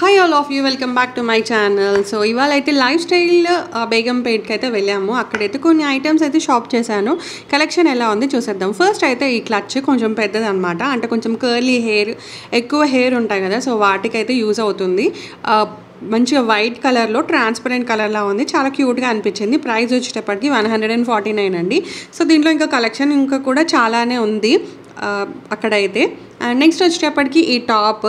Hi all of you welcome back to my channel. So ఇవాళ అయితే life style బేగంపేట్కి అయితే వెళ్ళాము. అక్కడైతే కొన్ని ఐటమ్స్ అయితే షాప్ చేశాను. కలెక్షన్ ఎలా ఉంది చూసేద్దాం. ఫస్ట్ అయితే ఈ క్లచ్ కొంచెం పెద్దది అనమాట, అంటే కొంచెం కర్లీ హెయిర్, ఎక్కువ హెయిర్ ఉంటాయి కదా, సో వాటికైతే యూజ్ అవుతుంది. మంచిగా వైట్ కలర్లో ట్రాన్స్పరెంట్ కలర్లా ఉంది, చాలా క్యూట్గా అనిపించింది. ప్రైస్ వచ్చేటప్పటికి 149 అండి. సో దీంట్లో ఇంకా కలెక్షన్ ఇంకా కూడా చాలానే ఉంది అక్కడైతే. అండ్ నెక్స్ట్ వచ్చేటప్పటికి ఈ టాప్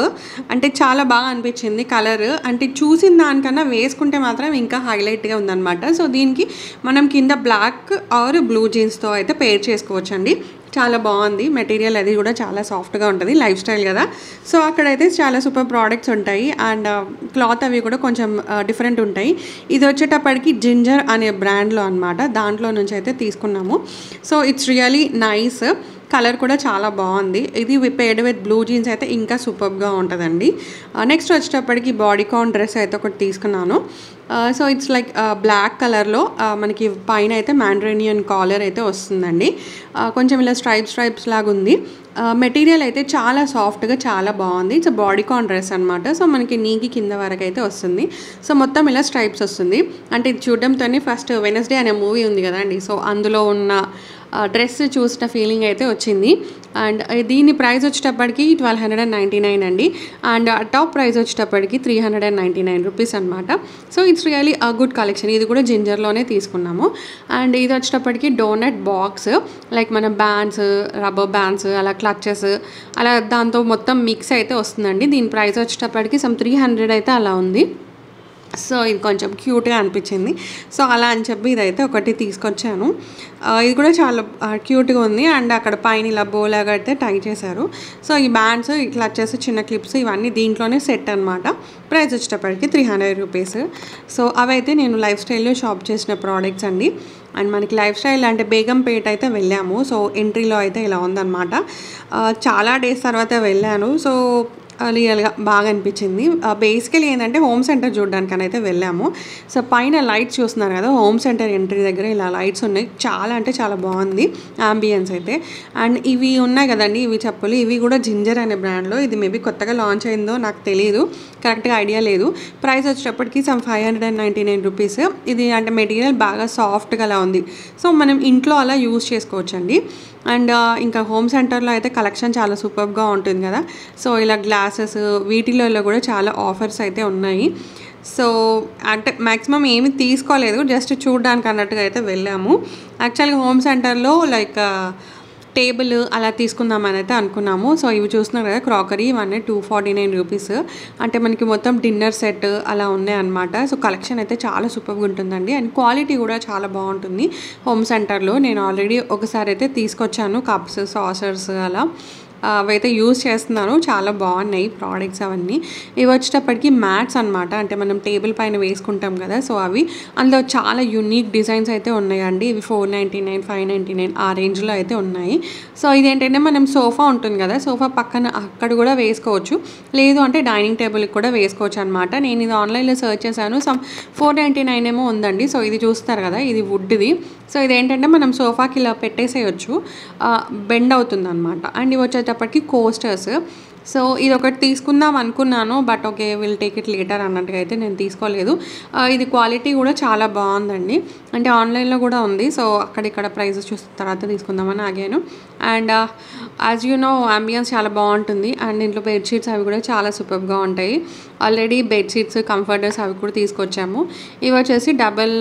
అంటే చాలా బాగా అనిపించింది. కలర్ అంటే చూసిన దానికన్నా వేసుకుంటే మాత్రం ఇంకా హైలైట్గా ఉందన్నమాట. సో దీనికి మనం కింద బ్లాక్ ఆర్ బ్లూ జీన్స్తో అయితే పేర్ చేసుకోవచ్చండి. చాలా బాగుంది మెటీరియల్, అది కూడా చాలా సాఫ్ట్గా ఉంటుంది, లైఫ్ స్టైల్ కదా. సో అక్కడైతే చాలా సూపర్ ప్రోడక్ట్స్ ఉంటాయి అండ్ క్లాత్ అవి కూడా కొంచెం డిఫరెంట్ ఉంటాయి. ఇది వచ్చేటప్పటికి జింజర్ అనే బ్రాండ్లో అనమాట, దాంట్లో నుంచి అయితే తీసుకున్నాము. So it's really nice, colour కూడా చాలా బాగుంది. ఇది పేడ్ విత్ బ్లూ జీన్స్ అయితే ఇంకా సూపర్గా ఉంటుందండి. నెక్స్ట్ వచ్చేటప్పటికి బాడీకాన్ డ్రెస్ అయితే ఒకటి తీసుకున్నాను. సో ఇట్స్ లైక్ బ్లాక్ కలర్లో మనకి పైన అయితే మ్యాండ్రేనియన్ కాలర్ అయితే వస్తుందండి. కొంచెం ఇలా స్ట్రైప్స్ లాగా ఉంది. మెటీరియల్ అయితే చాలా సాఫ్ట్గా చాలా బాగుంది. ఇట్స్ బాడీకాన్ డ్రెస్ అనమాట. సో మనకి నీకి కింద వరకు అయితే వస్తుంది. సో మొత్తం ఇలా స్ట్రైప్స్ వస్తుంది. అంటే ఇది చూడడంతోనే ఫస్ట్ వెనస్డే అనే మూవీ ఉంది కదండి, సో అందులో ఉన్న డ్రెస్ చూసిన ఫీలింగ్ అయితే వచ్చింది. అండ్ దీని ప్రైస్ వచ్చేటప్పటికి 1299 అండి. అండ్ టాప్ ప్రైస్ వచ్చేటప్పటికి 399 రూపీస్ అనమాట. So it's really good collection. ఇది కూడా జింజర్లోనే తీసుకున్నాము. అండ్ ఇది వచ్చేటప్పటికి డోనట్ బాక్స్, లైక్ మన బ్యాండ్స్, రబ్బర్ బ్యాండ్స్, అలా క్లచెస్, అలా దాంతో మొత్తం మిక్స్ అయితే వస్తుందండి. దీని ప్రైస్ వచ్చేటప్పటికి 300 అయితే అలా ఉంది. సో ఇది కొంచెం క్యూట్గా అనిపించింది. సో అలా అని చెప్పి ఇదైతే ఒకటి తీసుకొచ్చాను. ఇది కూడా చాలా క్యూట్గా ఉంది. అండ్ అక్కడ పైన ఇలా బోలాగా అయితే టై చేశారు. సో ఈ బ్యాండ్స్ ఇట్లా వచ్చేసి చిన్న క్లిప్స్ ఇవన్నీ దీంట్లోనే సెట్ అనమాట. ప్రైస్ వచ్చేటప్పటికి 300 రూపీస్. సో అవైతే నేను లైఫ్ స్టైల్లో షాప్ చేసిన ప్రోడక్ట్స్ అండి. అండ్ మనకి లైఫ్ స్టైల్ అంటే బేగంపేట అయితే వెళ్ళాము. సో ఎంట్రీలో అయితే ఇలా ఉందన్నమాట. చాలా డేస్ తర్వాత వెళ్ళాను. సో రియల్గా బాగా అనిపించింది. బేసికలీ ఏంటంటే హోమ్ సెంటర్ చూడడానికని అయితే వెళ్ళాము. సో పైన లైట్స్ చూస్తున్నారు కదా, హోమ్ సెంటర్ ఎంట్రీ దగ్గర ఇలా లైట్స్ ఉన్నాయి. చాలా అంటే చాలా బాగుంది ఆంబియన్స్ అయితే. అండ్ ఇవి ఉన్నాయి కదండి, ఇవి చెప్పులు, ఇవి కూడా జింజర్ అనే బ్రాండ్లో. ఇది మేబీ కొత్తగా లాంచ్ అయిందో నాకు తెలియదు, కరెక్ట్గా ఐడియా లేదు. ప్రైస్ వచ్చేటప్పటికి 599 రూపీస్. ఇది అంటే మెటీరియల్ బాగా సాఫ్ట్గా అలా ఉంది. సో మనం ఇంట్లో అలా యూజ్ చేసుకోవచ్చండి. అండ్ ఇంకా హోమ్ సెంటర్లో అయితే కలెక్షన్ చాలా సూపర్గా ఉంటుంది కదా. సో ఇలా గ్లాసెస్ వీటిలలో కూడా చాలా ఆఫర్స్ అయితే ఉన్నాయి. సో అంటే మ్యాక్సిమం ఏమి తీసుకోలేదు, జస్ట్ చూడడానికి అన్నట్టుగా అయితే వెళ్ళాము. యాక్చువల్గా హోమ్ సెంటర్లో లైక్ టేబుల్ అలా తీసుకుందామని అయితే అనుకున్నాము. సో ఇవి చూస్తున్నారు కదా, క్రాకరీ, ఇవన్నీ 249 రూపీస్. అంటే మనకి మొత్తం డిన్నర్ సెట్ అలా ఉన్నాయన్నమాట. సో కలెక్షన్ అయితే చాలా సూపర్గా ఉంటుందండి. అండ్ క్వాలిటీ కూడా చాలా బాగుంటుంది హోమ్ సెంటర్లో. నేను ఆల్రెడీ ఒకసారి అయితే తీసుకొచ్చాను కప్స్, సాసర్స్ అలా, అవైతే యూజ్ చేస్తున్నాను. చాలా బాగున్నాయి ప్రోడక్ట్స్ అవన్నీ. ఇవి వచ్చేటప్పటికి మ్యాట్స్ అనమాట, అంటే మనం టేబుల్ పైన వేసుకుంటాం కదా, సో అవి అందులో చాలా యూనిక్ డిజైన్స్ అయితే ఉన్నాయండి. ఇవి 499, 599 ఆ రేంజ్లో అయితే ఉన్నాయి. సో ఇదేంటంటే మనం సోఫా ఉంటుంది కదా, సోఫా పక్కన అక్కడ కూడా వేసుకోవచ్చు, లేదు అంటే డైనింగ్ టేబుల్కి కూడా వేసుకోవచ్చు అనమాట. నేను ఇది ఆన్లైన్లో సర్చ్ చేశాను, 499 ఏమో ఉందండి. సో ఇది చూస్తారు కదా, ఇది వుడ్ది. సో ఇదేంటంటే మనం సోఫాకి ఇలా పెట్టేసేయచ్చు, బెండ్ అవుతుంది అనమాట. అండ్ ఇవి వచ్చేటప్పటికి కోస్టర్స్. సో ఇది ఒకటి తీసుకుందాం అనుకున్నాను, but okay will take it later అన్నట్టుగా అయితే నేను తీసుకోలేదు. ఇది క్వాలిటీ కూడా చాలా బాగుందండి, అంటే ఆన్లైన్లో కూడా ఉంది. సో అక్కడిక్కడ ప్రైజెస్ చూసిన తర్వాత తీసుకుందామని ఆగాను. And as you know ambience చాలా బాగుంటుంది. అండ్ ఇంట్లో బెడ్షీట్స్ అవి కూడా చాలా సూపర్గా ఉంటాయి. ఆల్రెడీ బెడ్షీట్స్, కంఫర్టర్స్ అవి కూడా తీసుకొచ్చాము. ఇవి వచ్చేసి డబల్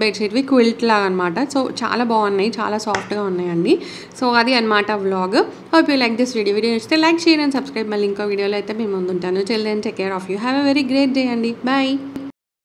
బెడ్షీట్వి క్విల్ట్ లాగా అనమాట. సో చాలా బాగున్నాయి, చాలా సాఫ్ట్గా ఉన్నాయండి. సో అది అనమాట vlog. Hope you like this video నచ్చితే లైక్, షేర్ అండ్ సబ్స్క్రైబ్. మళ్ళీ ఇంకో వీడియోలో అయితే మేము ముందుంటాను. Chill then take care of you. Have a very great day అండి. బాయ్.